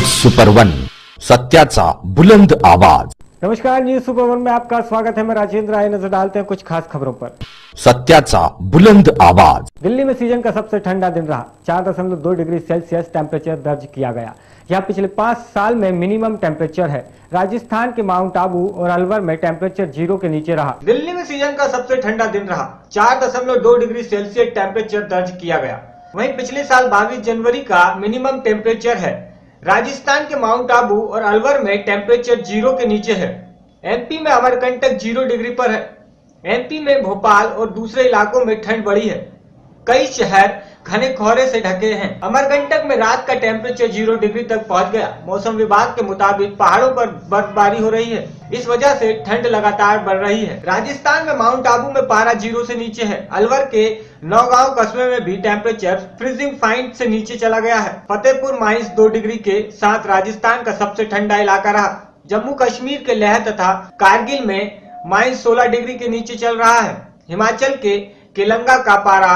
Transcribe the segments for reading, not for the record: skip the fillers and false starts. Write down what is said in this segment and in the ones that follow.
News super one, सत्याचा बुलंद आवाज। नमस्कार, न्यूज सुपर वन में आपका स्वागत है। मैं राजेंद्र। आए नजर डालते हैं कुछ खास खबरों पर। सत्याचा बुलंद आवाज। दिल्ली में सीजन का सबसे ठंडा दिन रहा। 4.2 डिग्री सेल्सियस टेम्परेचर दर्ज किया गया। यह पिछले 5 साल में मिनिमम टेम्परेचर है। राजस्थान के माउंट आबू और अलवर में टेम्परेचर 0 के नीचे रहा। दिल्ली में सीजन का सबसे ठंडा दिन रहा। 4.2 डिग्री सेल्सियस टेम्परेचर दर्ज किया गया। वहीं पिछले साल 22 जनवरी का मिनिमम टेम्परेचर है। राजस्थान के माउंट आबू और अलवर में टेम्परेचर 0 के नीचे है। एमपी में अमरकंटक 0 डिग्री पर है। एमपी में भोपाल और दूसरे इलाकों में ठंड बढ़ी है। कई शहर घने कोहरे से ढके हैं। अमरकंटक में रात का टेम्परेचर 0 डिग्री तक पहुंच गया। मौसम विभाग के मुताबिक पहाड़ों पर बर्फबारी हो रही है। इस वजह से ठंड लगातार बढ़ रही है। राजस्थान में माउंट आबू में पारा 0 से नीचे है। अलवर के नौगांव कस्बे में भी टेम्परेचर फ्रीजिंग पॉइंट से नीचे चला गया है। फतेहपुर -2 डिग्री के साथ राजस्थान का सबसे ठंडा इलाका रहा। जम्मू कश्मीर के लेह तथा कारगिल में -16 डिग्री के नीचे चल रहा है। हिमाचल के केलंगा का पारा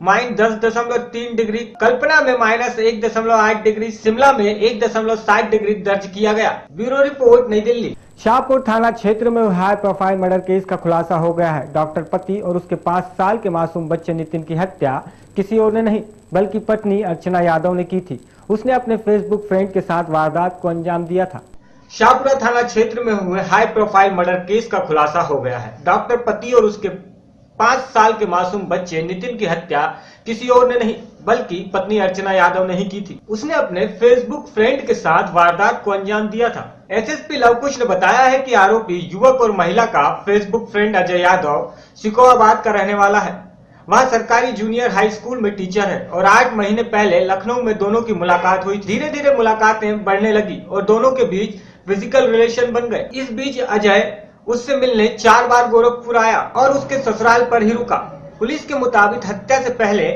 -10.3 डिग्री, कल्पना में -1.8 डिग्री, शिमला में 1.7 डिग्री दर्ज किया गया। ब्यूरो रिपोर्ट, नई दिल्ली। शाहपुर थाना क्षेत्र में हाई प्रोफाइल मर्डर केस का खुलासा हो गया है। डॉक्टर पति और उसके 5 साल के मासूम बच्चे नितिन की हत्या किसी और ने नहीं बल्कि पत्नी अर्चना यादव ने की थी। उसने अपने फेसबुक फ्रेंड के साथ वारदात को अंजाम दिया था। शाहपुरा थाना क्षेत्र में हुए हाई प्रोफाइल मर्डर केस का खुलासा हो गया है। डॉक्टर पति और उसके 5 साल के मासूम बच्चे नितिन की हत्या किसी और ने नहीं बल्कि पत्नी अर्चना यादव ने ही की थी। उसने अपने फेसबुक फ्रेंड के साथ वारदात को अंजाम दिया था। एसएसपी लवकुश ने बताया है कि आरोपी युवक और महिला का फेसबुक फ्रेंड अजय यादव सिकोहाबाद का रहने वाला है। वह सरकारी जूनियर हाई स्कूल में टीचर है और 8 महीने पहले लखनऊ में दोनों की मुलाकात हुई। धीरे धीरे मुलाकातें बढ़ने लगी और दोनों के बीच फिजिकल रिलेशन बन गए। इस बीच अजय उससे मिलने 4 बार गोरखपुर आया और उसके ससुराल पर ही रुका। पुलिस के मुताबिक हत्या से पहले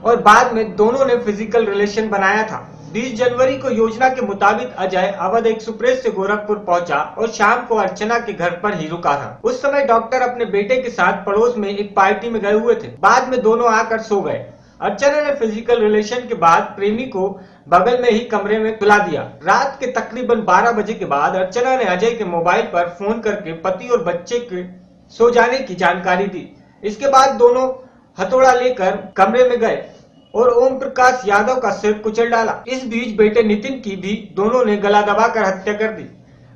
और बाद में दोनों ने फिजिकल रिलेशन बनाया था। 20 जनवरी को योजना के मुताबिक अजय अवध एक्सप्रेस से गोरखपुर पहुंचा और शाम को अर्चना के घर पर ही रुका था। उस समय डॉक्टर अपने बेटे के साथ पड़ोस में एक पार्टी में गए हुए थे। बाद में दोनों आकर सो गए। अर्चना ने फिजिकल रिलेशन के बाद प्रेमी को बगल में ही कमरे में सुला दिया। रात के तकरीबन 12 बजे के बाद अर्चना ने अजय के मोबाइल पर फोन करके पति और बच्चे के सो जाने की जानकारी दी। इसके बाद दोनों हथौड़ा लेकर कमरे में गए और ओम प्रकाश यादव का सिर कुचल डाला। इस बीच बेटे नितिन की भी दोनों ने गला दबाकर हत्या कर दी।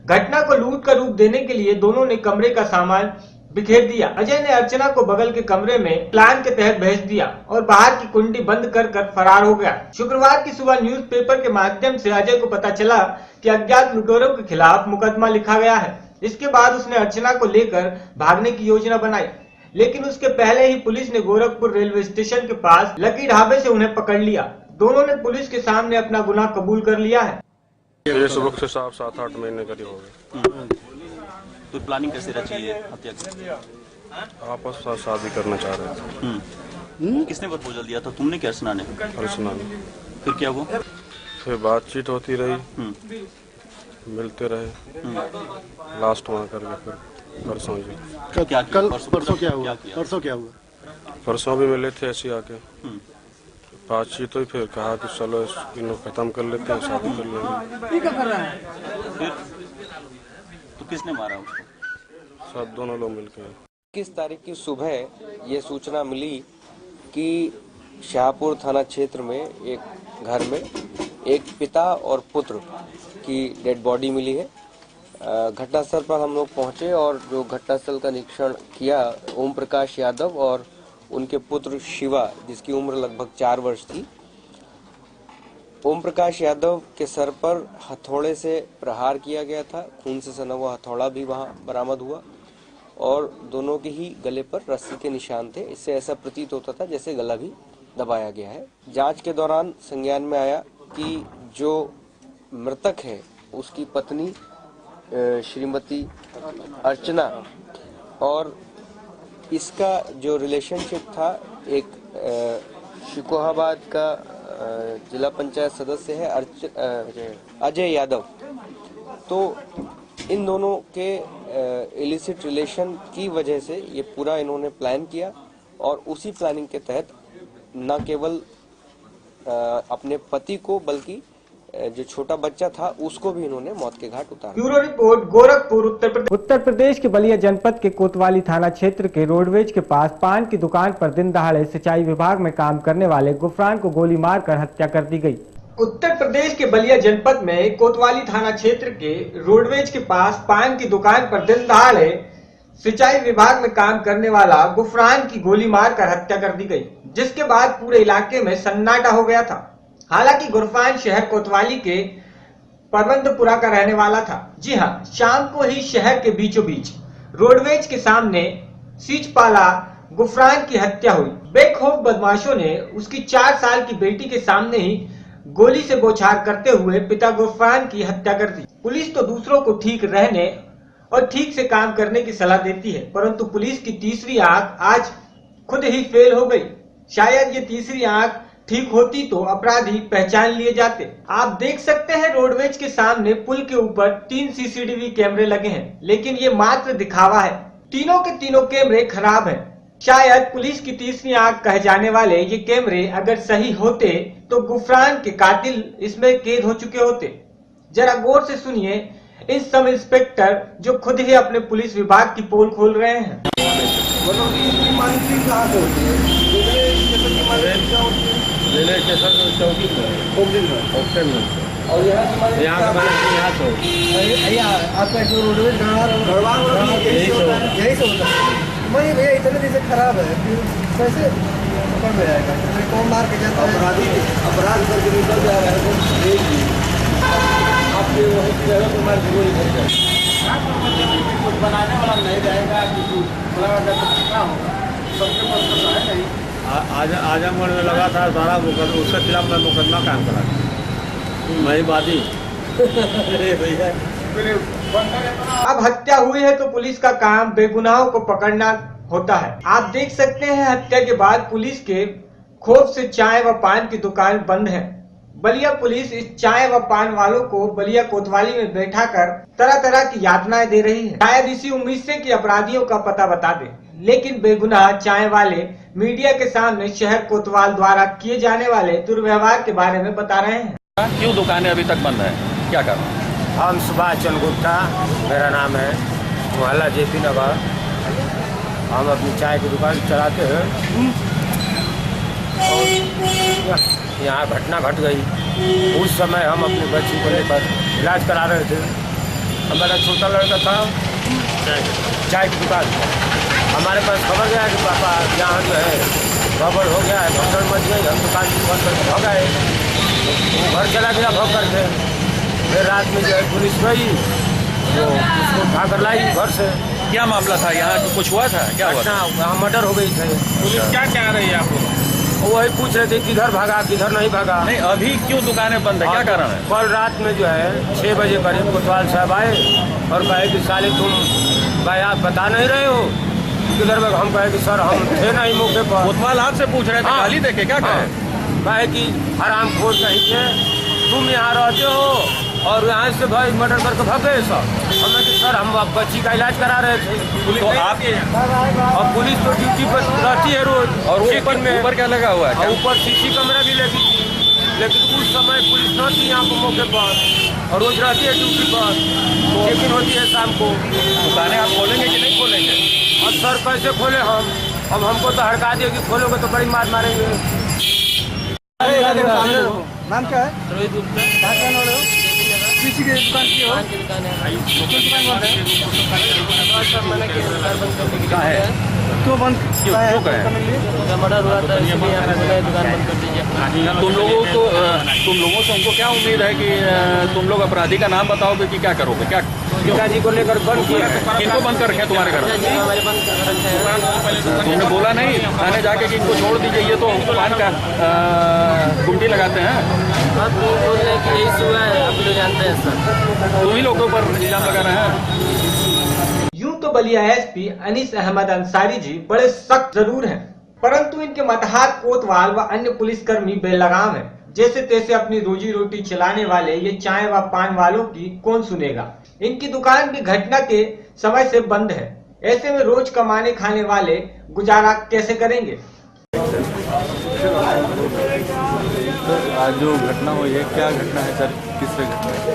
घटना को लूट का रूप देने के लिए दोनों ने कमरे का सामान बिखेर दिया। अजय ने अर्चना को बगल के कमरे में प्लान के तहत भेज दिया और बाहर की कुंडी बंद कर फरार हो गया। शुक्रवार की सुबह न्यूज़पेपर के माध्यम से अजय को पता चला कि अज्ञात लुटेरों के खिलाफ मुकदमा लिखा गया है। इसके बाद उसने अर्चना को लेकर भागने की योजना बनाई, लेकिन उसके पहले ही पुलिस ने गोरखपुर रेलवे स्टेशन के पास लकी ढाबे से उन्हें पकड़ लिया। दोनों ने पुलिस के सामने अपना गुनाह कबूल कर लिया है। ये सुबह से 7-8 महीने करीब हो गए। तो प्लानिंग कैसे रची है हत्या की? आपस में शादी करना चाह रहे थे। किसने प्रपोजल दिया था, तुमने क्या अर्चना ने? अर्चना ने। फिर क्या हुआ? फिर बातचीत होती रही, मिलते रहे, लास्ट वहाँ करके फिर परसों जी। क्या परसों क्या हुआ? परसों भी मिले थे ऐसे आके, बातचीत हुई, फिर कहा कि चलो इन्हें खत्म कर लेते हैं, शादी कर लेंगे। फिर तो किसने मारा उसको? सब दोनों लोग मिलकर। 21 तारीख की सुबह ये सूचना मिली कि शाहपुर थाना क्षेत्र में एक घर में एक पिता और पुत्र की डेड बॉडी मिली है। घटनास्थल पर हम लोग पहुंचे और जो घटनास्थल का निरीक्षण किया, ओम प्रकाश यादव और उनके पुत्र शिवा, जिसकी उम्र लगभग 4 वर्ष थी। ओम प्रकाश यादव के सर पर हथौड़े से प्रहार किया गया था। खून से सना हुआ हथौड़ा भी वहां बरामद हुआ और दोनों के ही गले पर रस्सी के निशान थे। इससे ऐसा प्रतीत होता था जैसे गला भी दबाया गया है। जांच के दौरान संज्ञान में आया कि जो मृतक है उसकी पत्नी श्रीमती अर्चना और इसका जो रिलेशनशिप था एक शिकोहाबाद का जिला पंचायत सदस्य है अजय यादव। तो इन दोनों के इलिसिट रिलेशन की वजह से ये पूरा इन्होंने प्लान किया और उसी प्लानिंग के तहत न केवल अपने पति को बल्कि जो छोटा बच्चा था उसको भी इन्होंने मौत के घाट उतारा। Bureau report, Gorakhpur, Uttar Pradesh. उत्तर प्रदेश के बलिया जनपद के कोतवाली थाना क्षेत्र के रोडवेज के पास पान की दुकान पर दिन दहाड़े सिंचाई विभाग में काम करने वाले गुफरान को गोली मारकर हत्या कर दी गई। उत्तर प्रदेश के बलिया जनपद में कोतवाली थाना क्षेत्र के रोडवेज के पास पान की दुकान पर दिन दहाड़े सिंचाई विभाग में काम करने वाला गुफरान की गोली मारकर हत्या कर दी गई, जिसके बाद पूरे इलाके में सन्नाटा हो गया था। हालांकि गुफरान शहर कोतवाली के परबंदपुरा का रहने वाला था। जी हां, शाम को ही शहर के बीचों बीच रोडवेज के सामने सीचपाला गुफरान की हत्या हुई। बेखौफ बदमाशों ने उसकी 4 साल की बेटी के सामने ही गोली से बौछार करते हुए पिता गुफरान की हत्या कर दी। पुलिस तो दूसरों को ठीक रहने और ठीक से काम करने की सलाह देती है, परंतु पुलिस की तीसरी आंख आज खुद ही फेल हो गई। शायद ये तीसरी आंख ठीक होती तो अपराधी पहचान लिए जाते। आप देख सकते हैं रोडवेज के सामने पुल के ऊपर 3 सीसीटीवी कैमरे लगे हैं, लेकिन ये मात्र दिखावा है। तीनों के तीनों कैमरे खराब हैं। शायद पुलिस की तीसरी आंख कहे जाने वाले ये कैमरे अगर सही होते तो गुफरान के कातिल इसमें कैद हो चुके होते। जरा गौर से सुनिए इन सब इंस्पेक्टर जो खुद ही अपने पुलिस विभाग की पोल खोल रहे हैं। रेलवे स्टेशन चौकी और यहाँ आपका जो रोडवेज यही से होता है। वही भैया इतने दिन से खराब है, फिर कैसे पकड़ में आएगा? कौन मार के जाता है? अपराध करके निकल जा रहा है आपके वही जगह पर मार गोली कर जाए। कुछ बनाने वाला नहीं रहेगा, क्या होगा? सबके पास पता है नहीं। आजमगढ़ में लगा था सारा मुकदमा, उसके खिलाफ मैं मुकदमा कायम करा मैं बादी भैया। अब हत्या हुई है तो पुलिस का काम बेगुनाहों को पकड़ना होता है। आप देख सकते हैं हत्या के बाद पुलिस के खौफ से चाय व पान की दुकान बंद है। बलिया पुलिस इस चाय व पान वालों को बलिया कोतवाली में बैठा कर तरह तरह की यातनाएं दे रही है, शायद इसी उम्मीद से कि अपराधियों का पता बता दे। लेकिन बेगुनाह चाय वाले मीडिया के सामने शहर कोतवाल द्वारा किए जाने वाले दुर्व्यवहार के बारे में बता रहे हैं। क्यों दुकानें अभी तक बंद है, क्या कारण? हम सुभाष चंद्र गुप्ता, मेरा नाम है, मोहल्ला जेपी नगर। हम अपनी चाय की दुकान चलाते हैं। यहाँ घटना घट गई। उस समय हम अपने बच्ची को लेकर इलाज करा रहे थे। हमारा छोटा लड़का था चाय की दुकान। हमारे पास खबर गया कि पापा यहाँ जो है गड़बड़ हो गया है, भगदड़ मच गई। हम दुकान बंद करके भाग गए। वो घर चला गया भाग करके। फिर रात में जो है पुलिस गई तो उसको उठा कर लाई घर से। क्या मामला था यहाँ, कुछ हुआ था? क्या हुआ? वहाँ मर्डर हो गई थी। पुलिस क्या कह रही है आपको? वही पूछ रहे थे किधर भागा किधर नहीं भागा। नहीं, अभी क्यों दुकानें बंद है, क्या कारण है? कल रात में जो है 6 बजे करीब कोतवाल साहब आए और कहे कि साले तुम भाई आप बता नहीं रहे हो किधर में। हम कहे कि सर हम थे नहीं मौके पर। कोतवाल आपसे पूछ रहे थे, गाली देके क्या कहे? कहे कि हराम खोर कहीं थे, तुम यहाँ रहते हो और यहाँ से भाई मर्डर करके भाग गए सर। हमें कि सर हम बच्ची का इलाज करा रहे थे। तो आप और पुलिस तो ड्यूटी पर रहती है रोज। और ऊपर क्या लगा हुआ है? ऊपर सीसी कैमरा भी लगी थी, लेकिन उस समय पुलिस न थी यहाँ पर मौके पर और रोज रहती है ड्यूटी पर। चेकिंग होती है शाम को। दुकानें आप खोलेंगे कि नहीं खोलेंगे? और सर कैसे खोले हम? अब हमको तो हड़का दिए कि खोलोगे तो बड़ी मार मारेंगे। नाम क्या है? रोहित गुप्ता। क्या कहने वाले हो? किसी की दुकान की हो? दुकान है। क्यों बंद? मर्डर हुआ था इसलिए यहाँ पे दुकान बंद कर दीजिए। तुम लोगों से हमको क्या उम्मीद है कि तुम लोग अपराधी का नाम बताओगे कि क्या करोगे? क्या पिताजी को लेकर बंद किया। किनको बंद कर रखे हैं तुम्हारे घर में? हमारे बंद कर रखे हैं। तुमने बोला नहीं थाने जाके कि इनको छोड़ दीजिए, ये तो पान का गुमटी लगाते हैं। हाँ तो बोल रहे हैं कि यही हुआ है, आप लोग जानते हैं सर। तुम ही लोगों के ऊपर इल्जाम लगा रहे हैं। यूं तो बलिया एसपी अनीस अहमद अंसारी जी बड़े सख्त जरूर हैं, परंतु इनके मतहात कोतवाल व अन्य पुलिसकर्मी बेलगाम हैं। जैसे तैसे अपनी रोजी रोटी चलाने वाले ये चाय व पान वालों की कौन सुनेगा। इनकी दुकान भी घटना के समय से बंद है। ऐसे में रोज कमाने खाने वाले गुजारा कैसे करेंगे? सर आज जो घटना हुई है, क्या घटना है सर, किस तरह घटना है?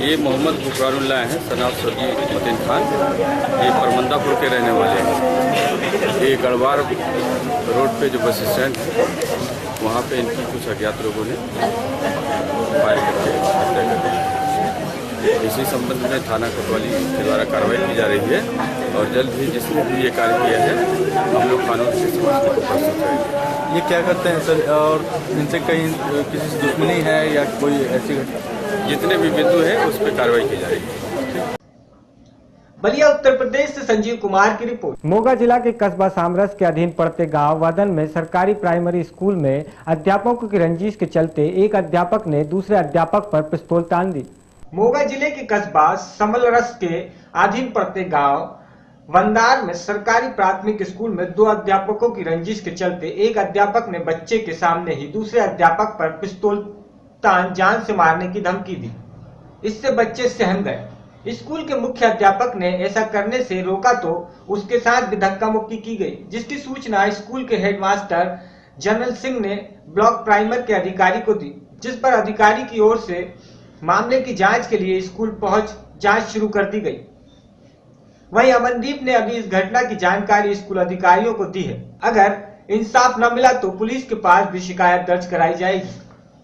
ये मोहम्मद बुखरारुल्लाह हैं, सनाब सगी मतीन खान, ये परमंदापुर के रहने वाले हैं। ये गढ़वार रोड पे जो बस स्टैंड है वहाँ पे इनकी कुछ अज्ञात लोगों ने फायर करके हत्या कर दी। इसी संबंध में थाना कोतवाली के द्वारा कार्रवाई की जा रही है और जल्द ही जिसने भी ये कार्य किया है हम लोग कानून से समझ को प्रस्तुत करेंगे। ये क्या करते हैं सर, और इनसे कहीं किसी से दुश्मनी है या कोई ऐसी घटना? जितने भी बिंदु हैं उस पर कार्रवाई की जा रही है। बलिया उत्तर प्रदेश से संजीव कुमार की रिपोर्ट। मोगा जिला के कस्बा सामरस के अधीन पड़ते गांव वदन में सरकारी प्राइमरी स्कूल में अध्यापकों की रंजिश के चलते एक अध्यापक ने दूसरे अध्यापक पर पिस्तौल तान दी। मोगा जिले के कस्बा समलरस के अधीन पड़ते गांव वंदार में सरकारी प्राथमिक स्कूल में दो अध्यापकों की रंजिश के चलते एक अध्यापक ने बच्चे के सामने ही दूसरे अध्यापक पर पिस्तौल तान जान से मारने की धमकी दी। इससे बच्चे सहम गए। स्कूल के मुख्य अध्यापक ने ऐसा करने से रोका तो उसके साथ भी धक्का मुक्की की गई, जिसकी सूचना स्कूल के हेडमास्टर जनरल सिंह ने ब्लॉक प्राइमर के अधिकारी को दी, जिस पर अधिकारी की ओर से मामले की जांच के लिए स्कूल पहुंच जांच शुरू कर दी गई। वहीं अमनदीप ने अभी इस घटना की जानकारी स्कूल अधिकारियों को दी है। अगर इंसाफ न मिला तो पुलिस के पास भी शिकायत दर्ज कराई जाएगी।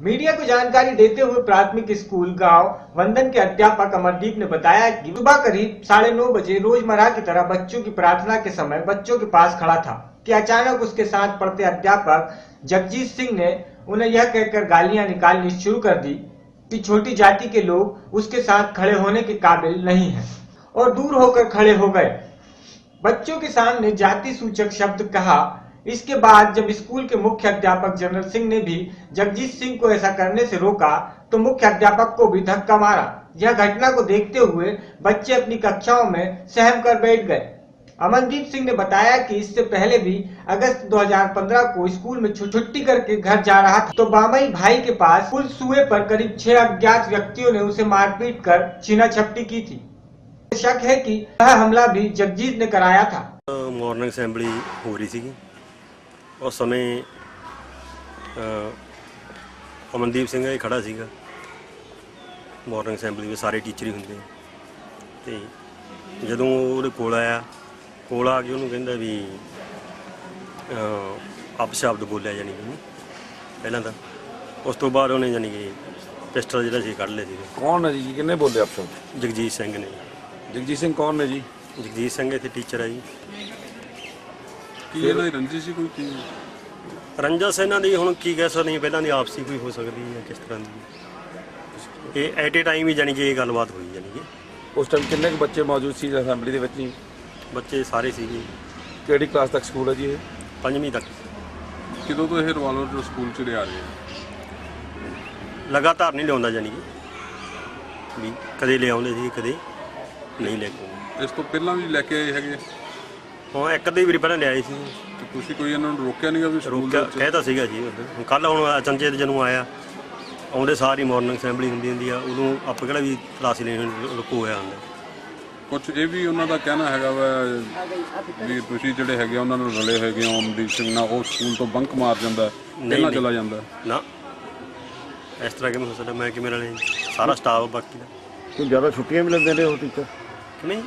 मीडिया को जानकारी देते हुए प्राथमिक स्कूल गांव वंदन के अध्यापक अमरदीप ने बताया कि सुबह करीब 9:30 बजे रोजमर्रा की तरह बच्चों की प्रार्थना के समय बच्चों के पास खड़ा था कि अचानक उसके साथ पढ़ते अध्यापक जगजीत सिंह ने उन्हें यह कहकर गालियां निकालनी शुरू कर दी कि छोटी जाति के लोग उसके साथ खड़े होने के काबिल नहीं हैं और दूर होकर खड़े हो गए। बच्चों के सामने जाति सूचक शब्द कहा। इसके बाद जब स्कूल के मुख्य अध्यापक जनरल सिंह ने भी जगजीत सिंह को ऐसा करने से रोका तो मुख्य अध्यापक को भी धक्का मारा। यह घटना को देखते हुए बच्चे अपनी कक्षाओं में सहम कर बैठ गए। अमनदीप सिंह ने बताया कि इससे पहले भी अगस्त 2015 को स्कूल में छुट्टी करके घर जा रहा था तो बामई भाई के पास पुल सुए पर करीब 6 अज्ञात व्यक्तियों ने उसे मारपीट कर छीना झपटी की थी। शक है कि यह हमला भी जगजीत ने कराया था। मॉर्निंग असेंबली हो रही थी उस समय ਅਮਨਦੀਪ ਸਿੰਘ ਇਹ ਖੜਾ ਸੀਗਾ। ਮਾਰਨਿੰਗ ਅਸੈਂਬਲੀ ਵਿੱਚ ਸਾਰੇ ਟੀਚਰ ਹੀ ਹੁੰਦੇ ਤੇ ਜਦੋਂ ਉਹਦੇ ਕੋਲ ਆ ਕੇ ਉਹਨੂੰ ਕਹਿੰਦਾ ਵੀ ਅਪਸ਼ਬਦ ਬੋਲਿਆ ਜਾਨੀ ਕਿ ਪਹਿਲਾਂ ਤਾਂ ਉਸ ਤੋਂ ਬਾਅਦ ਉਹਨੇ ਜਾਨੀ ਕਿ ਪਿਸਟਲ ਜਿਹੜਾ ਸੀ ਕੱਢ ਲਿਆ ਸੀ। ਕੌਣ ਹੈ ਜੀ, ਕਿੰਨੇ ਬੋਲੇ ਅਪਸ਼ਬਦ? ਜਗਜੀਤ ਸਿੰਘ ਨੇ। ਜਗਜੀਤ ਸਿੰਘ ਕੌਣ ਨੇ ਜੀ? ਜਗਜੀਤ ਸਿੰਘ ਇੱਥੇ ਟੀਚਰ ਹੈ ਜੀ। ਕੀ ਇਹਨਾਂ ਦੀ ਰੰਜਿਸ਼ ਸੀ ਕੋਈ? ਕੀ ਰੰਜਿਸ਼ ਇਹਨਾਂ ਦੀ ਹੁਣ ਕੀ ਕਹਿ ਸਕਦੇ, ਪਹਿਲਾਂ ਦੀ ਆਪਸੀ ਕੋਈ ਹੋ ਸਕਦੀ ਹੈ ਕਿਸ ਤਰ੍ਹਾਂ ਦੀ। ਇਹ ਐਟ ਏ ਟਾਈਮ ਹੀ ਜਾਨੀ ਕਿ ਇਹ ਗੱਲਬਾਤ ਹੋਈ ਜਾਨੀ ਕਿ। ਉਸ ਟਾਈਮ ਕਿੰਨੇ ਕੁ ਬੱਚੇ ਮੌਜੂਦ ਸੀ ਅਸੈਂਬਲੀ ਦੇ ਵਿੱਚ ਜੀ? ਬੱਚੇ ਸਾਰੇ ਸੀਗੇ। ਕਿਹੜੀ ਕਲਾਸ ਤੱਕ ਸਕੂਲ ਹੈ ਜੀ ਇਹ? 5ਵੀਂ ਤੱਕ। ਕਿਦੋਂ ਤੋਂ ਇਹ ਰਿਵਾਲਵਰ ਜੋ ਸਕੂਲ 'ਚ ਲਿਆ ਰਹੇ? ਲਗਾਤਾਰ ਨਹੀਂ ਲਿਆਉਂਦਾ ਜਾਨੀ ਕਿ ਵੀ ਕਦੇ ਲਿਆਉਂਦੇ ਸੀ ਕਦੇ ਨਹੀਂ ਲੈ ਕੇ। ਇਸ ਤੋਂ ਪਹਿਲਾਂ ਵੀ ਲੈ ਕੇ ਆਏ ਹੈਗੇ? ਹਾਂ ਇੱਕ ਅੱਧੀ ਵਾਰੀ ਪਹਿਲਾਂ ਲਿਆਏ ਸੀ। ਤੁਸੀਂ ਕੋਈ ਇਹਨਾਂ ਨੂੰ ਰੋਕਿਆ ਨਹੀਂਗਾ ਵੀ? ਰੋਕਿਆ ਕਹਿਤਾ ਸੀਗਾ ਜੀ ਹੁਣ ਕੱਲ ਹੁਣ ਅਚਨਚੇਤ ਜਦੋਂ ਆਇਆ ਆਉਂਦੇ ਸਾਰੀ ਮਾਰਨਿੰਗ ਅਸੈਂਬਲੀ ਹੁੰਦੀ ਆ ਉਦੋਂ ਆਪਾਂ ਕਿਹੜਾ ਵੀ ਕਲਾਸ ਲੈਣ ਰੁਕੋ ਹੋਇਆ ਹੁੰਦਾ। ਕੁਛ ਇਹ ਵੀ ਉਹਨਾਂ ਦਾ ਕਹਿਣਾ ਹੈਗਾ ਵਾ ਵੀ ਤੁਸੀਂ ਜਿਹੜੇ ਹੈਗੇ ਉਹਨਾਂ ਨੂੰ ਰਲੇ ਹੈਗੇ ਹੋ ਅਮਨਦੀਪ ਸਿੰਘ ਨਾਲ, ਉਹ ਸਕੂਲ ਤੋਂ ਬੰਕ ਮਾਰ ਜਾਂਦਾ ਪਹਿਲਾਂ ਚਲਾ ਜਾਂਦਾ। ਨਾ ਇਸ ਤਰ੍ਹਾਂ ਕਿਵੇਂ ਹੋ ਸਕਦਾ? मैं ਕਿਵੇਂ ਰਲੇ? ਸਾਰਾ ਸਟਾਫ ਬਾਕੀ ਦਾ। कुछ ज़्यादा छुट्टियाँ भी लगते रहे हो टीचर? नहीं।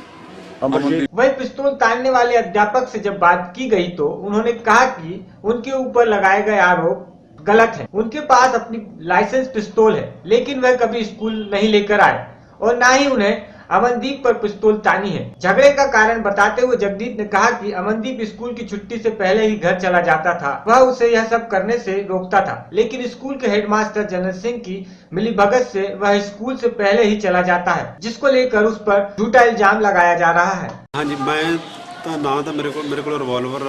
वही पिस्तौल तानने वाले अध्यापक से जब बात की गई तो उन्होंने कहा कि उनके ऊपर लगाए गए आरोप गलत है। उनके पास अपनी लाइसेंस पिस्तौल है लेकिन वह कभी स्कूल नहीं लेकर आए और न ही उन्हें अमनदीप पर पिस्तौल तानी है। झगड़े का कारण बताते हुए जगदीप ने कहा कि अमनदीप स्कूल की छुट्टी से पहले ही घर चला जाता था, वह उसे यह सब करने से रोकता था, लेकिन स्कूल के हेडमास्टर जनरल सिंह की मिलीभगत से वह स्कूल से पहले ही चला जाता है, जिसको लेकर उस पर झूठा इल्जाम लगाया जा रहा है। हाँ जी, मैं तो ना तो मेरे को रिवॉल्वर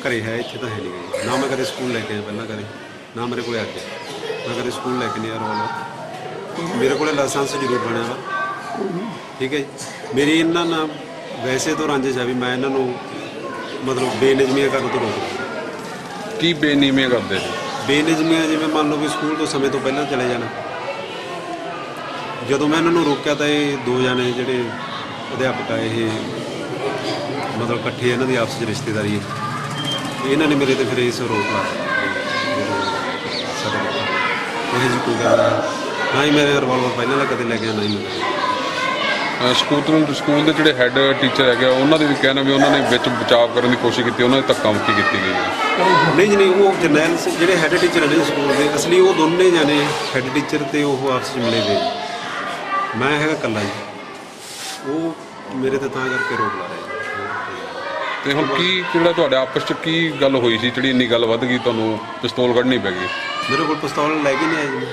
घरे है, इतने तो है नहीं ना। मैं कदे स्कूल लेके आया पहला कदे ना मेरे को आके मैं कदे स्कूल लेके नहीं आया रिवॉल्वर। मेरे को लाइसेंस जरूर बनया वा, ठीक है जी। मेरी इन्हों ना वैसे तो रंजिश है भी मैं इन्हों मतलब बेनिजमियाँ करने तो रोक। की बेनियमियाँ करते? बेनिजमियाँ जिवें मान लो भी स्कूल तो समय तो पहले चले जाना। ਜਦੋਂ मैं इन्हों रोकया तो ये दो जने जोड़े अध्यापक आए ये मतलब इकट्ठे इन्हों की आपस रिश्तेदारी है, इन्होंने मेरे तो फिर इस रोक ला। ਇਹੋ ਜਿਹੀ ਕੋਈ ਗੱਲ ਨਹੀਂ। ਨਾ ਹੀ ਮੇਰੇ ਰਿਵਾਲਵਰ ਪਹਿਲਾਂ ਦਾ ਕਦੇ ਲੈ ਗਿਆ, ਨਾ ਹੀ ਮੈਂ ਸਕੂਲ ਦੇ ਜਿਹੜੇ ਹੈੱਡ ਟੀਚਰ ਹੈਗੇ ਉਹਨਾਂ ਦੇ ਵੀ ਕਹਿਣਾ ਵੀ ਉਹਨਾਂ ਨੇ ਵਿੱਚ ਬਚਾਅ ਕਰਨ ਦੀ ਕੋਸ਼ਿਸ਼ ਕੀਤੀ, ਉਹਨਾਂ ਦੀ ਧੱਕਾ ਮੁੱਕੀ ਕੀਤੀ ਗਈ ਹੈ। ਨਹੀਂ ਜੀ ਨਹੀਂ, ਉਹ ਜਰਨੈਲ ਜਿਹੜੇ ਹੈੱਡ ਟੀਚਰ ਨੇ ਸਕੂਲ ਦੇ ਅਸਲੀ ਉਹ ਦੋਨੇ ਜਾਣੇ ਹੈੱਡ ਟੀਚਰ ਤੇ ਉਹ ਆਪਸ 'ਚ ਮਿਲੇ ਵੇ, ਮੈਂ ਹੈਗਾ ਇਕੱਲਾ ਜੀ। ਉਹ ਮੇਰੇ ਤੇ ਤਾਂ ਕਰਕੇ ਰੋਕ ਲਾ ਰਹੇ। ਤੇ ਹੁਣ ਕੀ ਜਿਹੜਾ ਤੁਹਾਡੇ ਆਪਸ 'ਚ ਕੀ ਗੱਲ ਹੋਈ ਸੀ ਜਿਹੜੀ ਇੰਨੀ ਗੱਲ ਵੱਧ ਗਈ, ਤੁਹਾਨੂੰ ਪਿਸਤੌਲ ਕੱਢਣੀ ਪੈ ਗਈ? ਮੇਰੇ ਕੋਲ ਪਿਸਤੌਲ ਲੈ ਕੇ ਨਹੀਂ ਆਏ ਜੀ।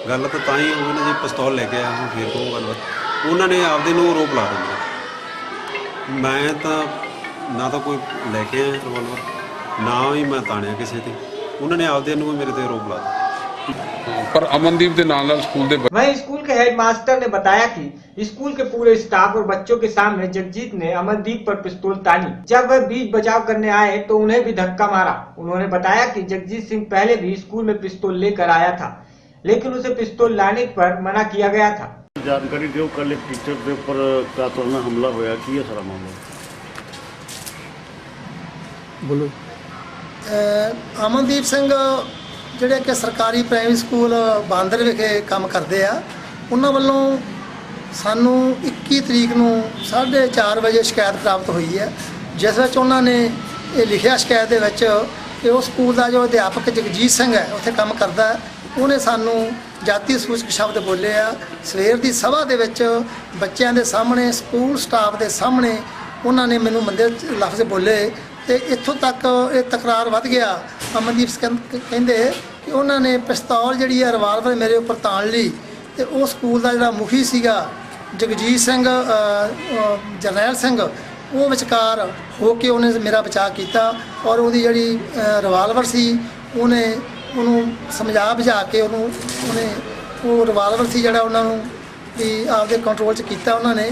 ਗੱਲ ਤਾਂ ਹੀ ਹੋਵੇ ਨਾ, ਜੇ ਪਿਸਤੌਲ ਲੈ ਕੇ ਆਇਆ ਹੁਣ ਫਿਰ ਤੋਂ ਗੱਲਬਾਤ। ਉਹਨਾਂ ਨੇ ਆਪਦੇ ਨੂੰ ਰੋਪ ਲਾ ਦਿੰਦੇ। ਮੈਂ ਤਾਂ ਨਾ ਤਾਂ ਕੋਈ ਲੈ ਕੇ ਆਇਆ ਰਿਵਾਲਵਰ, ਨਾ ਹੀ ਮੈਂ ਤਾਣਿਆ ਕਿਸੇ ਤੇ। ਉਹਨਾਂ ਨੇ ਆਪਦੇ ਨੂੰ ਮੇਰੇ ਤੇ ਰੋਪ ਲਾ ਦਿੱਤਾ। पर अमनदीप के नाल स्कूल दे वहीं स्कूल के हेडमास्टर ने बताया कि स्कूल के पूरे स्टाफ और बच्चों के सामने जगजीत ने अमनदीप पर पिस्तौल तानी। जब वह बीच बचाव करने आए तो उन्हें भी धक्का मारा। उन्होंने बताया कि जगजीत सिंह पहले भी स्कूल में पिस्तौल लेकर आया था, लेकिन उसे पिस्तौल लाने पर मना किया गया था। जानकारी दो, कल एक टीचर के ऊपर कातलाना हमला होया, की है सारा मामला? बोलो। अमनदीप सिंह ਜਿਹੜੇ ਕਿ ਸਰਕਾਰੀ ਪ੍ਰਾਇਮਰੀ ਸਕੂਲ ਬਾਂਦਰ ਵਿਖੇ ਕੰਮ ਕਰਦੇ ਆ, ਉਹਨਾਂ ਵੱਲੋਂ ਸਾਨੂੰ 21 ਤਰੀਕ ਨੂੰ 4:30 ਵਜੇ ਸ਼ਿਕਾਇਤ ਪ੍ਰਾਪਤ ਹੋਈ ਹੈ, ਜਿਸ ਵਿੱਚ ਉਹਨਾਂ ਨੇ ਇਹ ਲਿਖਿਆ ਸ਼ਿਕਾਇਤ ਦੇ ਵਿੱਚ ਕਿ ਉਹ ਸਕੂਲ ਦਾ ਜੋ ਅਧਿਆਪਕ ਜਗਜੀਤ ਸਿੰਘ ਹੈ ਉੱਥੇ ਕੰਮ ਕਰਦਾ, ਉਹਨੇ ਸਾਨੂੰ ਜਾਤੀ ਸੂਚਕ ਸ਼ਬਦ ਬੋਲੇ ਆ। ਸਵੇਰ ਦੀ ਸਭਾ ਦੇ ਵਿੱਚ ਬੱਚਿਆਂ ਦੇ ਸਾਹਮਣੇ, ਸਕੂਲ ਸਟਾਫ ਦੇ ਸਾਹਮਣੇ ਉਹਨਾਂ ਨੇ ਮੈਨੂੰ ਮੰਦੇ ਲਫ਼ਜ਼ ਬੋਲੇ ਤੇ ਇੱਥੋਂ ਤੱਕ ਇਹ ਤਕਰਾਰ ਵੱਧ ਗਿਆ। ਅਮਨਦੀਪ ਕਹਿੰਦੇ ਕਿ ਉਹਨਾਂ ਨੇ ਪਿਸਤੌਲ ਜਿਹੜੀ ਹੈ ਰਿਵਾਲਵਰ ਮੇਰੇ ਉੱਪਰ ਤਾਣ ਲਈ ਤੇ ਉਹ ਸਕੂਲ ਦਾ ਜਿਹੜਾ ਮੁਖੀ ਸੀਗਾ ਜਗਜੀਤ ਸਿੰਘ ਜਰਨੈਲ ਸਿੰਘ, ਉਹ ਵਿਚਕਾਰ ਹੋ ਕੇ ਉਹਨੇ ਮੇਰਾ ਬਚਾਅ ਕੀਤਾ ਔਰ ਉਹਦੀ ਜਿਹੜੀ ਰਿਵਾਲਵਰ ਸੀ ਉਹਨੂੰ ਸਮਝਾ ਬੁਝਾ ਕੇ ਉਹਨੇ ਉਹ ਰਿਵਾਲਵਰ ਸੀ ਜਿਹੜਾ ਉਹਨਾਂ ਨੂੰ ਵੀ ਆਪਦੇ ਕੰਟਰੋਲ 'ਚ ਕੀਤਾ ਉਹਨਾਂ ਨੇ।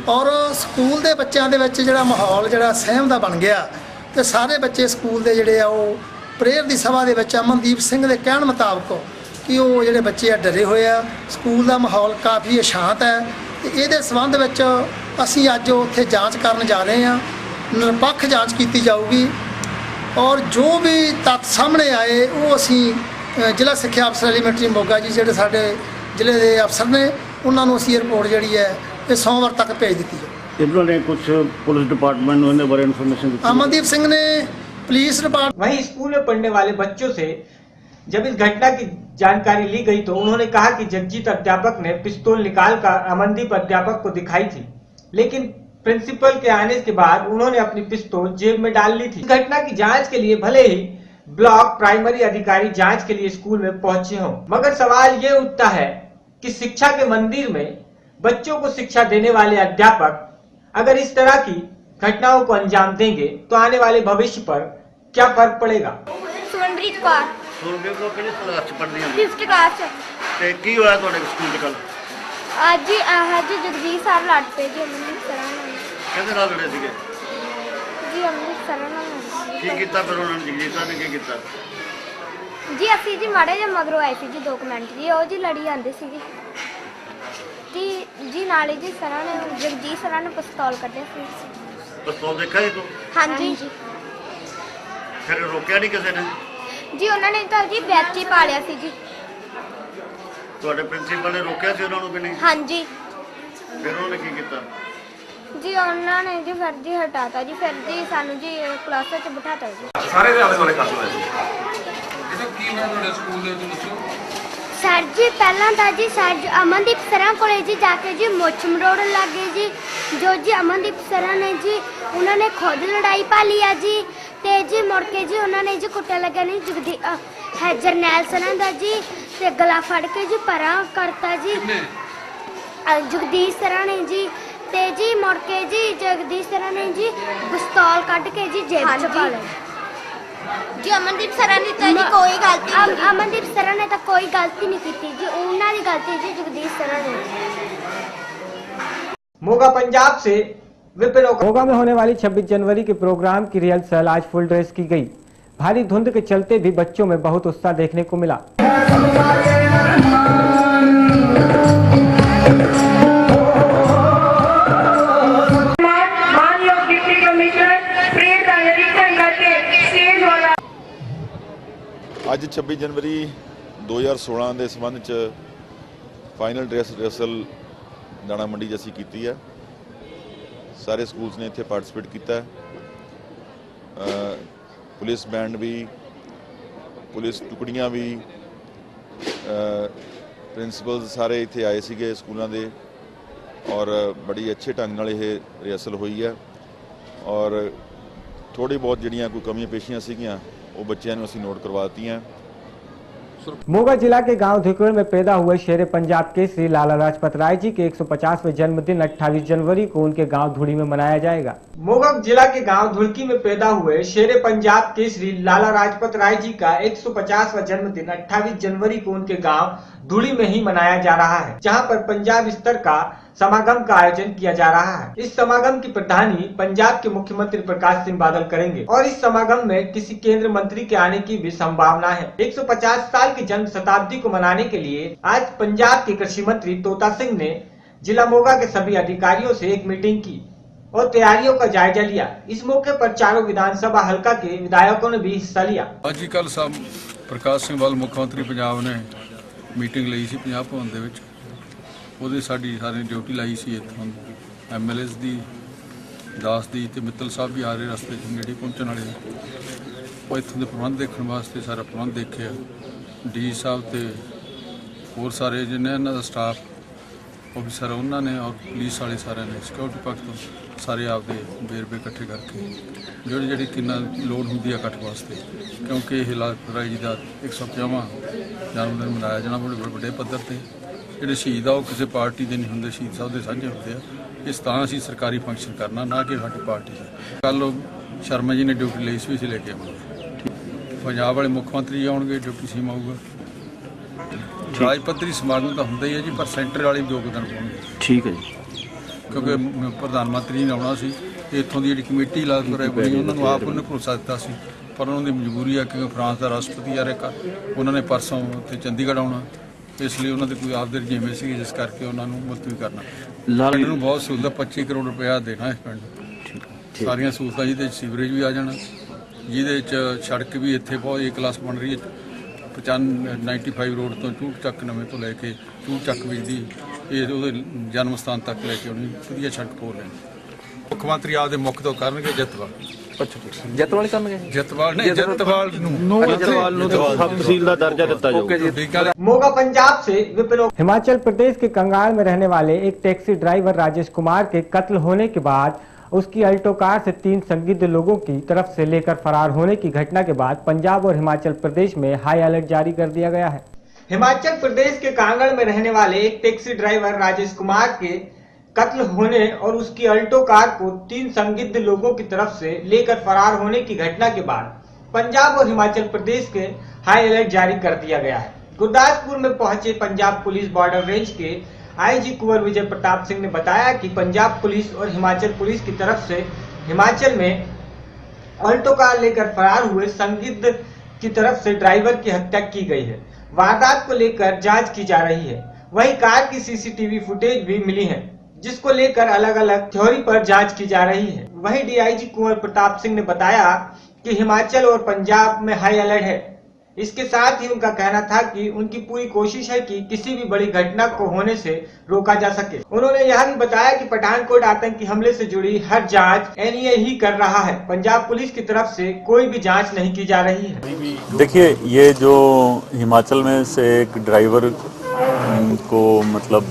ਔਰ ਸਕੂਲ ਦੇ ਬੱਚਿਆਂ ਦੇ ਵਿੱਚ ਜਿਹੜਾ ਮਾਹੌਲ ਜਿਹੜਾ ਸਹਿਮ ਦਾ ਬਣ ਗਿਆ ਤੇ ਸਾਰੇ ਬੱਚੇ ਸਕੂਲ ਦੇ ਜਿਹੜੇ ਆ ਉਹ ਪ੍ਰੇਅਰ ਦੀ ਸਭਾ ਦੇ ਵਿੱਚ ਅਮਨਦੀਪ ਸਿੰਘ ਦੇ ਕਹਿਣ ਮੁਤਾਬਕ ਕਿ ਉਹ ਜਿਹੜੇ ਬੱਚੇ ਆ ਡਰੇ ਹੋਏ ਆ। ਸਕੂਲ ਦਾ ਮਾਹੌਲ ਕਾਫੀ ਅਸ਼ਾਂਤ ਹੈ ਤੇ ਇਹਦੇ ਸੰਬੰਧ ਵਿੱਚ ਅਸੀਂ ਅੱਜ ਉੱਥੇ ਜਾਂਚ ਕਰਨ ਜਾ ਰਹੇ ਹਾਂ। ਨਿਰਪੱਖ ਜਾਂਚ ਕੀਤੀ ਜਾਊਗੀ ਔਰ ਜੋ ਵੀ ਤੱਥ ਸਾਹਮਣੇ ਆਏ ਉਹ ਅਸੀਂ ਜ਼ਿਲ੍ਹਾ ਸਿੱਖਿਆ ਅਫਸਰ ਐਲੀਮੈਂਟਰੀ ਮੋਗਾ ਜੀ ਜਿਹੜੇ ਸਾਡੇ ਜ਼ਿਲ੍ਹੇ ਦੇ ਅਫਸਰ ਨੇ ਉਹਨਾਂ ਨੂੰ ਅਸੀਂ ਰਿਪੋਰਟ ਜਿਹੜੀ ਹੈ ਇਹ ਸੋਮਵਾਰ ਤੱਕ ਭੇਜ ਦਿੱਤੀ ਹੈ। इन्होंने कुछ पुलिस डिपार्टमेंट में इन्हें बड़े इन्फॉर्मेशन दी। अमनदीप सिंह ने पुलिस डिपार्टमेंट वहीं स्कूल में पढ़ने वाले बच्चों से जब इस घटना की जानकारी ली गई तो उन्होंने कहा कि जगजीत अध्यापक ने पिस्तौल निकालकर अमनदीप अध्यापक को दिखाई थी, लेकिन प्रिंसिपल के आने के बाद उन्होंने अपनी पिस्तौल जेब में डाल ली थी। घटना की जांच के लिए भले ही ब्लॉक प्राइमरी अधिकारी जांच के लिए स्कूल में पहुंचे हों, मगर सवाल ये उठता है कि शिक्षा के मंदिर में बच्चों को शिक्षा देने वाले अध्यापक अगर इस तरह की घटनाओं को अंजाम देंगे तो आने वाले भविष्य पर क्या फर्क पड़ेगा। सुमनप्रीत कौर सुनबीर को किस क्लास च पढ़दी हैं? 5th क्लास ते की होया ਤੁਹਾਡੇ ਸਕੂਲ ਚ ਕੱਲ? ਅੱਜ ਜਗਜੀਤ ਸਰ ਲੜ ਪਏ ਜੀ ਅਮਨਦੀਪ ਸਰ ਨਾਲ। ਕਿਹਦੇ ਨਾਲ ਲੜੇ ਸੀਗੇ? ਜੀ ਅਮਨਦੀਪ ਸਰ ਨਾਲ। ਕੀ ਕੀਤਾ ਫਿਰ ਉਹਨਾਂ ਨੇ? ਜਗਜੀਤ ਸਰ ਨੇ ਕੀ ਕੀਤਾ? ਜੀ ਅਸੀਂ ਜੀ ਮਾੜੇ ਜਿਹੇ ਮਗਰੋਂ ਆਏ ਸੀ ਜੀ 2 ਮਿੰਟ ਜੀ, ਉਹ ਜੀ ਲੜੀ ਜਾਂਦੇ ਸੀਗੇ ਜੀ ਨਾਲੇ ਜੀ ਸਰਾਂ ਨੇ ਜਗਜੀਤ ਸਰਾਂ ਨੇ ਪਿਸਤੌਲ ਕੱਢਿਆ ਸੀ। ਪਿਸਤੌਲ ਦੇਖਿਆ ਜੀ ਤੂੰ? ਹਾਂਜੀ। ਫਿਰ ਰੋਕਿਆ ਨਹੀਂ ਕਿਸੇ ਨੇ? ਜੀ ਉਹਨਾਂ ਨੇ ਤਾਂ ਜੀ ਵਿੱਚ ਹੀ ਪਾ ਲਿਆ ਸੀ ਜੀ। ਤੁਹਾਡੇ ਪ੍ਰਿੰਸੀਪਲ ਨੇ ਰੋਕਿਆ ਸੀ ਉਹਨਾਂ ਨੂੰ ਕਿ ਨਹੀਂ? ਹਾਂਜੀ। ਫਿਰ ਉਹਨੇ ਕੀ ਕੀਤਾ? ਜੀ ਉਹਨਾਂ ਨੇ ਜੀ ਫਿਰ ਜੀ ਹਟਾਤਾ ਜੀ, ਫਿਰ ਜੀ ਸਾਨੂੰ ਜੀ ਕਲਾਸਾਂ 'ਚ ਬਿਠਾਤਾ ਜੀ। ਸਾਰੇ ਦੇ ਆਲੇ ਦੁਆਲੇ ਕਰ ਦਿੰਦੇ ਸੀ। ਇਹਦਾ ਕੀ ਹੋਇਆ ਤੁਹਾਡੇ ਸਕੂਲ ਦੇ ਵਿੱਚ ਦੱਸੋ। ਸਰ ਜੀ ਪਹਿਲਾਂ ਤਾਂ ਜੀ ਸਰ ਅਮਨਦੀਪ ਸਰਾਂ ਕੋਲੇ ਜੀ ਜਾ ਕੇ ਜੀ ਮੁੱਛ ਮਰੋੜਨ ਲੱਗ ਗਏ ਜੀ। ਜੋ ਜੀ ਅਮਨਦੀਪ ਸਰਾਂ ਨੇ ਜੀ ਉਹਨਾਂ ਨੇ ਖੁਦ ਲੜਾਈ ਭਾਲੀ ਆ ਜੀ ਤੇ ਜੀ ਮੁੜ ਕੇ ਜੀ ਉਹਨਾਂ ਨੇ ਜੀ ਕੁੱਟਣ ਲੱਗਾ ਨਹੀਂ ਜਰਨੈਲ ਸਰਾਂ ਦਾ ਜੀ ਤੇ ਗਲਾ ਫੜ ਕੇ ਜੀ ਪਰਾਂ ਕਰਤਾ ਜੀ ਜਗਦੀਸ਼ ਸਰਾਂ ਨੇ ਜੀ ਤੇ ਜੀ ਮੁੜ ਕੇ ਜੀ ਜਗਦੀਸ਼ ਸਰਾਂ ਨੇ ਜੀ ਪਿਸਤੌਲ ਕੱਢ ਕੇ ਜੀ ਜੇਬ 'ਚ ਪਾ ਲਿਆ ਜੀ। ਅਮਨਦੀਪ ਸਰਾਂ ਨੇ ਤਾਂ ਜੀ ਕੋਈ ਗਲਤੀ ਨਹੀਂ। ਅਮਨਦੀਪ ਸਰਾਂ ਨੇ ਤਾਂ ਕੋਈ ਗਲਤੀ ਨਹੀਂ ਕੀਤੀ जी, ਉਹਨਾਂ ਦੀ ਗਲਤੀ जी जगदीश सर ने। मोगा पंजाब से विपिन। मोगा में होने वाली 26 जनवरी के प्रोग्राम की रिहर्सल आज फुल ड्रेस की गई। भारी धुंध के चलते भी बच्चों में बहुत उत्साह देखने को मिला। ਅੱਜ 26 ਜਨਵਰੀ 2016 ਦੇ ਸੰਬੰਧ 'ਚ ਫਾਈਨਲ ਡਰੈਸ ਰਿਹਰਸਲ ਦਾਣਾ ਮੰਡੀ 'ਚ ਅਸੀਂ ਕੀਤੀ ਹੈ। ਸਾਰੇ ਸਕੂਲਸ ਨੇ ਇੱਥੇ ਪਾਰਟਿਸਿਪੇਟ ਕੀਤਾ ਹੈ। ਪੁਲਿਸ ਬੈਂਡ ਵੀ, ਪੁਲਿਸ ਟੁਕੜੀਆਂ ਵੀ, ਪ੍ਰਿੰਸੀਪਲ ਸਾਰੇ ਇੱਥੇ ਆਏ ਸੀਗੇ ਸਕੂਲਾਂ ਦੇ ਔਰ ਬੜੀ ਅੱਛੇ ਢੰਗ ਨਾਲ ਇਹ ਰਿਹਰਸਲ ਹੋਈ है। और थोड़ी बहुत ਜਿਹੜੀਆਂ ਕੋਈ ਕਮੀਆਂ ਪੇਸ਼ੀਆਂ ਸੀਗੀਆਂ ਉਹ ਬੱਚਿਆਂ ਨੂੰ ਅਸੀਂ ਨੋਟ ਕਰਵਾ ਦਿੱਤੀਆਂ। मोगा जिला के गांव धिकड़ में पैदा हुए शेर पंजाब केसरी लाला लाजपत राय जी के 150वें जन्मदिन 28 जनवरी को उनके गांव धुड़ी में मनाया जाएगा। मोगा जिला के गांव धुड़की में पैदा हुए शेर पंजाब केसरी लाला लाजपत राय जी का 150वां जन्मदिन 28 जनवरी को उनके गांव धुड़ी में ही मनाया जा रहा है, जहां पर पंजाब स्तर का समागम का आयोजन किया जा रहा है। इस समागम की प्रधानी पंजाब के मुख्यमंत्री प्रकाश सिंह बादल करेंगे और इस समागम में किसी केंद्र मंत्री के आने की भी संभावना है। 150 साल की जन्म शताब्दी को मनाने के लिए आज पंजाब के कृषि मंत्री तोता सिंह ने जिला मोगा के सभी अधिकारियों से एक मीटिंग की और तैयारियों का जायजा लिया। इस मौके पर चारों विधानसभा हल्का के विधायकों ने भी हिस्सा लिया। ਅੱਜ ਕੱਲ ਸਭ ਪ੍ਰਕਾਸ਼ ਸਿੰਘ ਬਾਦਲ ਮੁੱਖ ਮੰਤਰੀ ਪੰਜਾਬ ਨੇ ਮੀਟਿੰਗ ਲਈ ਸੀ ਪੰਜਾਬ ਭਵਨ ਦੇ ਵਿੱਚ। ਉਹਦੇ ਸਾਡੀ ਸਾਰੀ ਡਿਊਟੀ ਲਾਈ ਸੀ ਇੱਥੋਂ MLAs ਦੀ, ਦਾਸ ਦੀ ਤੇ ਮਿੱਤਲ ਸਾਹਿਬ ਵੀ ਆ ਰਹੇ ਰਸਤੇ 'ਚ ਨੇੜੇ ਪਹੁੰਚਣ ਵਾਲੇ। ਉਹ ਇੱਥੋਂ ਦੇ ਪ੍ਰਬੰਧ ਦੇਖਣ ਵਾਸਤੇ ਸਾਰਾ ਪ੍ਰਬੰਧ ਦੇਖਿਆ। ਡੀ ਸਾਹਿਬ ਤੇ ਹੋਰ ਸਾਰੇ ਜਿਹਨੇ ਇਹਨਾਂ ਦਾ ਸਟਾਫ ਆਫਿਸਰ ਉਹਨਾਂ ਨੇ ਔਰ ਪੁਲਿਸ ਵਾਲੇ ਸਾਰਿਆਂ ਨੇ ਸਿਕਿਉਰਿਟੀ ਪੱਖ ਤੋਂ ਸਾਰੇ ਆਪਦੇ ਵੇਰਵੇ ਇਕੱਠੇ ਕਰਕੇ ਜਿਹੜੀ ਕਿੰਨਾ ਲੋੜ ਹੁੰਦੀ ਆ ਇਕੱਠ ਵਾਸਤੇ, ਕਿਉਂਕਿ ਇਹ ਲਾਜਪਤ ਰਾਏ ਜੀ ਦਾ 150ਵਾਂ ਜਨਮਦਿਨ ਮਨਾਇਆ ਜਾਣਾ ਬੜੇ ਵੱਡੇ ਪੱਧਰ ਤੇ। ਜਿਹੜੇ ਸ਼ਹੀਦ ਆ ਉਹ ਕਿਸੇ ਪਾਰਟੀ ਦੇ ਨਹੀਂ ਹੁੰਦੇ, ਸ਼ਹੀਦ ਸਾਹਿਬ ਦੇ ਸਾਂਝੇ ਹੁੰਦੇ ਆ। ਇਸ ਤਾਂ ਅਸੀਂ ਸਰਕਾਰੀ ਫੰਕਸ਼ਨ ਕਰਨਾ, ਨਾ ਕਿ ਸਾਡੀ ਪਾਰਟੀ ਦਾ। ਕੱਲ੍ਹ ਸ਼ਰਮਾ ਜੀ ਨੇ ਡਿਊਟੀ ਲਈ ਸੀ, ਅਸੀਂ ਲੈ ਕੇ ਆਵਾਂਗੇ। ਪੰਜਾਬ ਵਾਲੇ ਮੁੱਖ ਮੰਤਰੀ ਆਉਣਗੇ, ਡਿਊਟੀ ਸੀਮ ਆਊਗਾ। ਰਾਜ ਪੱਧਰੀ ਸਮਾਗਮ ਤਾਂ ਹੁੰਦਾ ਹੀ ਹੈ ਜੀ, ਪਰ ਸੈਂਟਰ ਵਾਲੇ ਵੀ ਯੋਗਦਾਨ ਪਾਉਣਗੇ। ਠੀਕ ਹੈ ਜੀ, ਕਿਉਂਕਿ ਪ੍ਰਧਾਨ ਮੰਤਰੀ ਨੇ ਆਉਣਾ ਸੀ। ਇੱਥੋਂ ਦੀ ਜਿਹੜੀ ਕਮੇਟੀ ਲਾਗੂ ਬਣੀ ਉਹਨਾਂ ਨੂੰ ਆਪ ਉਹਨੇ ਭਰੋਸਾ ਦਿੱਤਾ ਸੀ, ਪਰ ਉਹਨਾਂ ਦੀ ਮਜਬੂਰੀ ਆ ਕਿ ਫਰਾਂਸ ਦਾ ਰਾਸ਼ਟਰਪਤੀ ਆ ਰਿਹਾ, ਉਹਨਾਂ ਨੇ ਪਰਸੋਂ ਉੱਥੇ ਚੰਡੀਗੜ੍ਹ ਆਉਣਾ, ਇਸ ਲਈ ਉਹਨਾਂ ਦੇ ਕੋਈ ਆਪਦੇ ਰਜੀਵੇਂ ਸੀ, ਜਿਸ ਕਰਕੇ ਉਹਨਾਂ ਨੂੰ ਮੁਲਤਵੀ ਕਰਨਾ। ਪਿੰਡ ਨੂੰ ਬਹੁਤ ਸਹੂਲਤ, 25 ਕਰੋੜ ਰੁਪਇਆ ਦੇਣਾ ਇਸ ਪਿੰਡ। ਸਾਰੀਆਂ ਸਹੂਲਤਾਂ, ਜਿਹਦੇ 'ਚ ਸੀਵਰੇਜ ਵੀ ਆ ਜਾਣਾ, ਜਿਹਦੇ 'ਚ ਸੜਕ ਵੀ ਇੱਥੇ ਬਹੁਤ ਏ ਕਲਾਸ ਬਣ ਰਹੀ ਹੈ। 95 ਰੋਡ ਤੋਂ ਚੂਟ ਚੱਕ ਨਵੇਂ ਤੋਂ ਲੈ ਕੇ ਚੂਟ ਚੱਕ ਵਿਚਦੀ ਇਹ ਉਹਦੇ ਜਨਮ ਸਥਾਨ ਤੱਕ ਲੈ ਕੇ ਆਉਣੀ ਵਧੀਆ ਸੜਕ ਪੋਲ ਲੈਣੀ। ਮੁੱਖ ਮੰਤਰੀ ਆਪਦੇ ਮੁੱਖ ਤੋਂ ਕਰਨਗੇ ਜੱਤਵਾਲ। ਜੱਤਵਾਲ ਕਰਨਗੇ? ਜੱਤਵਾਲ ਨਹੀਂ, ਜੱਤਵਾਲ ਨੂੰ तहसील का दर्जा दिता जाएगा। मोगा पंजाब से विपिन। हिमाचल प्रदेश के कंगाल में रहने वाले एक टैक्सी ड्राइवर राजेश कुमार के कत्ल होने के बाद उसकी अल्टो कार से 3 संदिग्ध लोगों की तरफ से लेकर फरार होने की घटना के बाद पंजाब और हिमाचल प्रदेश में हाई अलर्ट जारी कर दिया गया है। हिमाचल प्रदेश के कांगड़ में रहने वाले एक टैक्सी ड्राइवर राजेश कुमार के कत्ल होने और उसकी अल्टो कार को 3 संदिग्ध लोगों की तरफ से लेकर फरार होने की घटना के बाद पंजाब और हिमाचल प्रदेश के हाई अलर्ट जारी कर दिया गया है। गुरदासपुर में पहुंचे पंजाब पुलिस बॉर्डर रेंज के IG कुंवर विजय प्रताप सिंह ने बताया कि पंजाब पुलिस और हिमाचल पुलिस की तरफ से हिमाचल में अल्टो कार लेकर फरार हुए संदिग्ध की तरफ से ड्राइवर की हत्या की गई है। वारदात को लेकर जांच की जा रही है। वहीं कार की CCTV फुटेज भी मिली है, जिसको लेकर अलग अलग थ्योरी पर जांच की जा रही है। वहीं DIG कुंवर प्रताप सिंह ने बताया कि हिमाचल और पंजाब में हाई अलर्ट है। इसके साथ ही उनका कहना था कि उनकी पूरी कोशिश है कि किसी भी बड़ी घटना को होने से रोका जा सके। उन्होंने यह भी बताया कि पठानकोट आतंकी हमले से जुड़ी हर जांच NIA ही कर रहा है। पंजाब पुलिस की तरफ से कोई भी जांच नहीं की जा रही है। देखिए, ये जो हिमाचल में से एक ड्राइवर को मतलब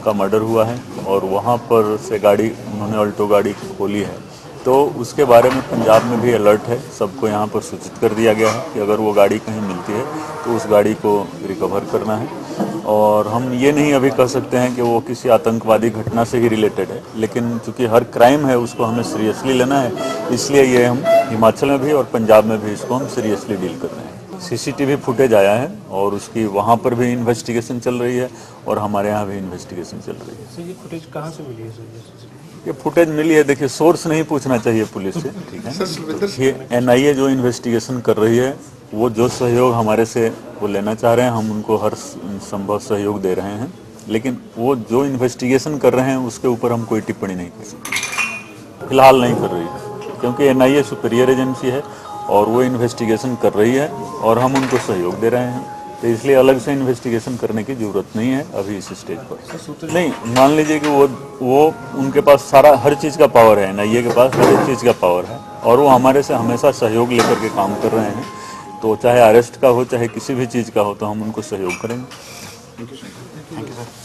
का मर्डर हुआ है और वहाँ पर से गाड़ी उन्होंने अल्टो गाड़ी खोली है, तो उसके बारे में पंजाब में भी अलर्ट है। सबको यहाँ पर सूचित कर दिया गया है कि अगर वो गाड़ी कहीं मिलती है तो उस गाड़ी को रिकवर करना है। और हम ये नहीं अभी कह सकते हैं कि वो किसी आतंकवादी घटना से ही रिलेटेड है, लेकिन चूंकि हर क्राइम है उसको हमें सीरियसली लेना है, इसलिए ये हम हिमाचल में भी और पंजाब में भी इसको हम सीरियसली डील कर रहे हैं। CCTV फुटेज आया है और उसकी वहाँ पर भी इन्वेस्टिगेशन चल रही है और हमारे यहाँ भी इन्वेस्टिगेशन चल रही है। सर, ये फुटेज कहाँ से मिली है सर? ये फुटेज मिली है, देखिए सोर्स नहीं पूछना चाहिए पुलिस से, ठीक है। ये NIA जो इन्वेस्टिगेशन कर रही है वो जो सहयोग हमारे से वो लेना चाह रहे हैं, हम उनको हर संभव सहयोग दे रहे हैं, लेकिन वो जो इन्वेस्टिगेशन कर रहे हैं उसके ऊपर हम कोई टिप्पणी नहीं कर सकते, फिलहाल नहीं कर रही है, क्योंकि NIA सुपीरियर एजेंसी है और वो इन्वेस्टिगेशन कर रही है और हम उनको सहयोग दे रहे हैं। तो इसलिए अलग से इन्वेस्टिगेशन करने की जरूरत नहीं है अभी इस स्टेज पर। नहीं, मान लीजिए कि वो उनके पास सारा हर चीज़ का पावर है, एनआईए के पास हर एक चीज़ का पावर है और वो हमारे से हमेशा सहयोग लेकर के काम कर रहे हैं। तो चाहे अरेस्ट का हो चाहे किसी भी चीज़ का हो तो हम उनको सहयोग करेंगे। Thank you sir.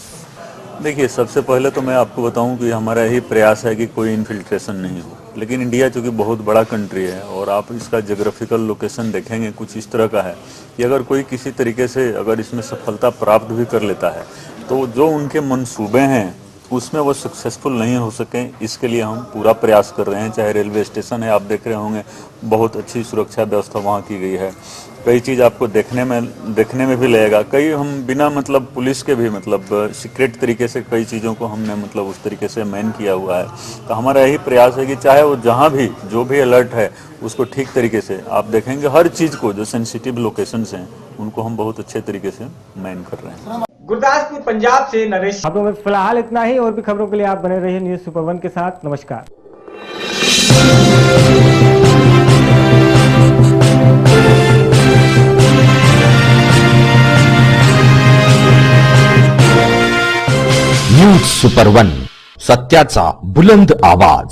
देखिए, सबसे पहले तो मैं आपको बताऊं कि हमारा यही प्रयास है कि कोई इन्फिल्ट्रेशन नहीं हो, लेकिन इंडिया चूँकि बहुत बड़ा कंट्री है और आप इसका जोग्राफिकल लोकेशन देखेंगे कुछ इस तरह का है कि अगर कोई किसी तरीके से अगर इसमें सफलता प्राप्त भी कर लेता है तो जो उनके मंसूबे हैं उसमें वो सक्सेसफुल नहीं हो सके, इसके लिए हम पूरा प्रयास कर रहे हैं। चाहे रेलवे स्टेशन है, आप देख रहे होंगे बहुत अच्छी सुरक्षा व्यवस्था वहाँ की गई है। कई चीज़ आपको देखने में भी लगेगा, कई हम बिना मतलब पुलिस के भी मतलब सीक्रेट तरीके से कई चीज़ों को हमने मतलब उस तरीके से मैन किया हुआ है। तो हमारा यही प्रयास है कि चाहे वो जहाँ भी जो भी अलर्ट है उसको ठीक तरीके से आप देखेंगे, हर चीज़ को जो सेंसिटिव लोकेशंस हैं उनको हम बहुत अच्छे तरीके से मैन कर रहे हैं। गुरदासपुर पंजाब से नरेश। खबरों में फिलहाल इतना ही, और भी खबरों के लिए आप बने रहिए न्यूज़ सुपर 1 के साथ। नमस्कार। न्यूज सुपर 1, सत्याचा बुलंद आवाज।